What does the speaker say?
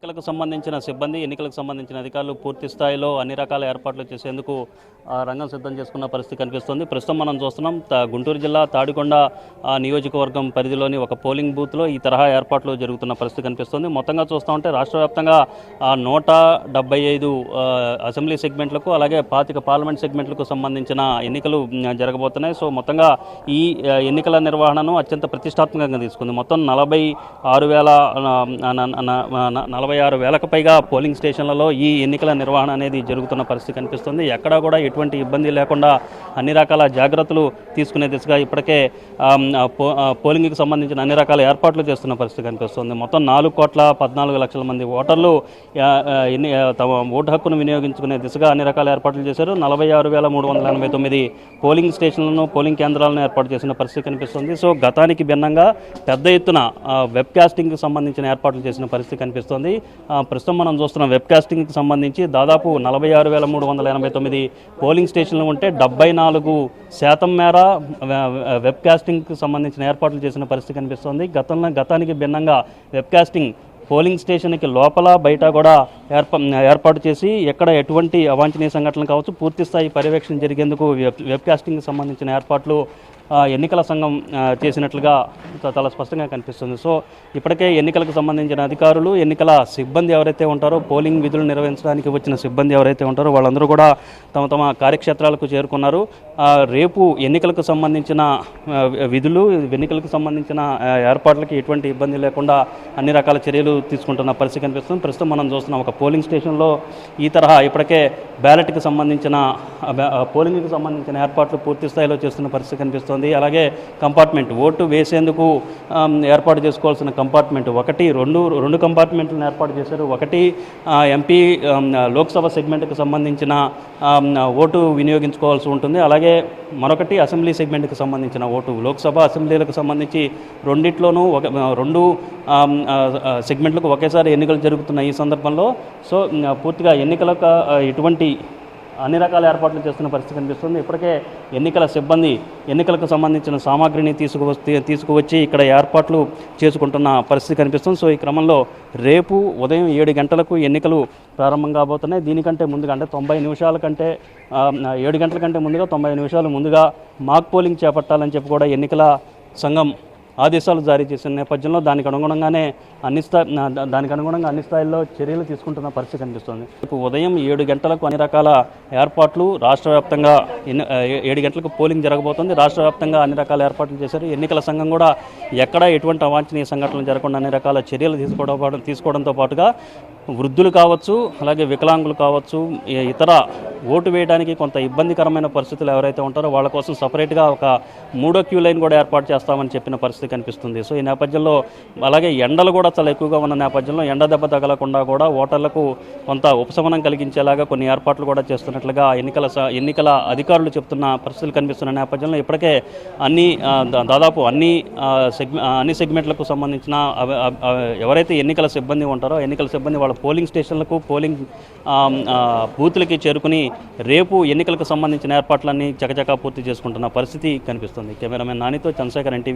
ఎన్నికలకు సంబంధించిన సిబ్బంది, ఎన్నికలకు సంబంధించిన అధికారులు పూర్తి స్థాయిలో అన్ని రకాల ఏర్పాట్లు చేసేందుకు రంగం సిద్ధం చేసుకున్న పరిస్థితి కనిపిస్తుంది. ప్రస్తుతం మనం చూస్తున్నాం గుంటూరు జిల్లా తాడికొండ నియోజకవర్గం పరిధిలోని ఒక పోలింగ్ బూత్లో ఈ తరహా ఏర్పాట్లు జరుగుతున్న పరిస్థితి కనిపిస్తుంది. మొత్తంగా చూస్తూ ఉంటే రాష్ట్ర వ్యాప్తంగా 175 అసెంబ్లీ సెగ్మెంట్లకు అలాగే 25 పార్లమెంట్ సెగ్మెంట్లకు సంబంధించిన ఎన్నికలు జరగబోతున్నాయి. సో మొత్తంగా ఈ ఎన్నికల నిర్వహణను అత్యంత ప్రతిష్టాత్మకంగా తీసుకుంది. మొత్తం 46,000కు పైగా పోలింగ్ స్టేషన్లలో ఈ ఎన్నికల నిర్వహణ అనేది జరుగుతున్న పరిస్థితి కనిపిస్తుంది. ఎక్కడా కూడా ఎటువంటి ఇబ్బంది లేకుండా అన్ని రకాల జాగ్రత్తలు తీసుకునే దిశగా ఇప్పటికే పోలింగ్కి సంబంధించిన అన్ని రకాల ఏర్పాట్లు చేస్తున్న పరిస్థితి కనిపిస్తుంది. మొత్తం 4,14,00,000 మంది ఓటర్లు తమ ఓటు హక్కును వినియోగించుకునే దిశగా అన్ని రకాల ఏర్పాట్లు చేశారు. 46,389 పోలింగ్ స్టేషన్లను, పోలింగ్ కేంద్రాలను ఏర్పాటు చేసిన పరిస్థితి కనిపిస్తుంది. సో గతానికి భిన్నంగా పెద్ద ఎత్తున వెబ్ కాస్టింగ్కి సంబంధించిన ఏర్పాట్లు చేసిన పరిస్థితి కనిపిస్తుంది. ప్రస్తుతం మనం చూస్తున్న వెబ్ కాస్టింగ్కి సంబంధించి దాదాపు 46,389 పోలింగ్ స్టేషన్లు ఉంటే 74% మేర వెబ్ కాస్టింగ్కి సంబంధించిన ఏర్పాట్లు చేసిన పరిస్థితి కనిపిస్తుంది. గతానికి భిన్నంగా వెబ్ కాస్టింగ్ పోలింగ్ స్టేషన్కి లోపల బయట కూడా ఏర్పాటు చేసి ఎక్కడ ఎటువంటి అవాంఛనీయ సంఘటనలు కావచ్చు పూర్తి స్థాయి పర్యవేక్షణ జరిగేందుకు వెబ్ కాస్టింగ్కి సంబంధించిన ఏర్పాట్లు ఎన్నికల సంఘం చేసినట్లుగా చాలా స్పష్టంగా కనిపిస్తుంది. సో ఇప్పటికే ఎన్నికలకు సంబంధించిన అధికారులు, ఎన్నికల సిబ్బంది ఎవరైతే ఉంటారో, పోలింగ్ విధులు నిర్వహించడానికి వచ్చిన సిబ్బంది ఎవరైతే ఉంటారో వాళ్ళందరూ కూడా తమ తమ కార్యక్షేత్రాలకు చేరుకున్నారు. రేపు ఎన్నికలకు సంబంధించిన విధులు, ఎన్నికలకు సంబంధించిన ఏర్పాట్లకి ఎటువంటి ఇబ్బంది లేకుండా అన్ని రకాల చర్యలు తీసుకుంటున్న పరిస్థితి కనిపిస్తుంది. ప్రస్తుతం మనం చూస్తున్నాం ఒక పోలింగ్ స్టేషన్లో ఈ తరహా ఇప్పటికే బ్యాలెట్కి సంబంధించిన పోలింగ్కి సంబంధించిన ఏర్పాట్లు పూర్తి స్థాయిలో చేస్తున్న పరిస్థితి కనిపిస్తుంది. అలాగే కంపార్ట్మెంట్, ఓటు వేసేందుకు ఏర్పాటు చేసుకోవాల్సిన కంపార్ట్మెంట్ రెండు కంపార్ట్మెంట్లను ఏర్పాటు చేశారు. ఒకటి ఎంపీ లోక్సభ సెగ్మెంట్కి సంబంధించిన ఓటు వినియోగించుకోవాల్సి ఉంటుంది. అలాగే మరొకటి అసెంబ్లీ సెగ్మెంట్కి సంబంధించిన ఓటు. లోక్సభ, అసెంబ్లీలకు సంబంధించి రెండిట్లోనూ రెండు సెగ్మెంట్లకు ఒకేసారి ఎన్నికలు జరుగుతున్న ఈ సందర్భంలో సో పూర్తిగా ఎన్నికలకు ఇటువంటి అన్ని రకాల ఏర్పాట్లు చేస్తున్న పరిస్థితి కనిపిస్తుంది. ఇప్పటికే ఎన్నికల సిబ్బంది ఎన్నికలకు సంబంధించిన సామాగ్రిని తీసుకువచ్చి ఇక్కడ ఏర్పాట్లు చేసుకుంటున్న పరిస్థితి కనిపిస్తుంది. సో ఈ క్రమంలో రేపు ఉదయం 7 గంటలకు ఎన్నికలు ప్రారంభం కాబోతున్నాయి. దీనికంటే ముందుగా అంటే 90 నిమిషాల కంటే 7 గంటల కంటే ముందుగా 90 నిమిషాలు ముందుగా మాక్ పోలింగ్ చేపట్టాలని చెప్పి కూడా ఎన్నికల సంఘం ఆదేశాలు జారీ చేసిన నేపథ్యంలో దానికి అనుగుణంగా అన్ని స్థాయిల్లో చర్యలు తీసుకుంటున్న పరిస్థితి కనిపిస్తుంది. ఇప్పుడు ఉదయం 7 గంటలకు అన్ని రకాల ఏర్పాట్లు రాష్ట్ర వ్యాప్తంగా 7 గంటలకు పోలింగ్ జరగబోతుంది. రాష్ట్ర వ్యాప్తంగా అన్ని రకాల ఏర్పాట్లు చేశారు. ఎన్నికల సంఘం కూడా ఎక్కడా ఎటువంటి అవాంఛనీయ సంఘటనలు జరగకుండా అన్ని రకాల చర్యలు తీసుకోవడంతో పాటుగా వృద్ధులు కావచ్చు, అలాగే వికలాంగులు కావచ్చు, ఇతర ఓటు వేయడానికి కొంత ఇబ్బందికరమైన పరిస్థితులు ఎవరైతే ఉంటారో వాళ్ళ కోసం సపరేట్గా ఒక 3వ క్యూ లైన్ కూడా ఏర్పాటు చేస్తామని చెప్పిన పరిస్థితి కనిపిస్తుంది. సో ఈ నేపథ్యంలో అలాగే ఎండలు కూడా చాలా ఎక్కువగా ఉన్న నేపథ్యంలో ఎండ దెబ్బ తగలకుండా కూడా ఓటర్లకు కొంత ఉపశమనం కలిగించేలాగా కొన్ని ఏర్పాట్లు కూడా చేస్తున్నట్లుగా ఎన్నికల అధికారులు చెప్తున్న పరిస్థితులు కనిపిస్తున్న నేపథ్యంలో ఇప్పటికే దాదాపు అన్ని సెగ్మెంట్లకు సంబంధించిన ఎవరైతే ఎన్నికల సిబ్బంది ఉంటారో ఎన్నికల సిబ్బంది వాళ్ళ పోలింగ్ స్టేషన్లకు, పోలింగ్ బూత్లకి చేరుకుని రేపు ఎన్నికలకు సంబంధించిన ఏర్పాట్లన్నీ చకచకా పూర్తి చేసుకుంటున్న పరిస్థితి కనిపిస్తుంది. కెమెరామెన్ నానితో చంద్రశేఖర్, ఎన్టీవీ.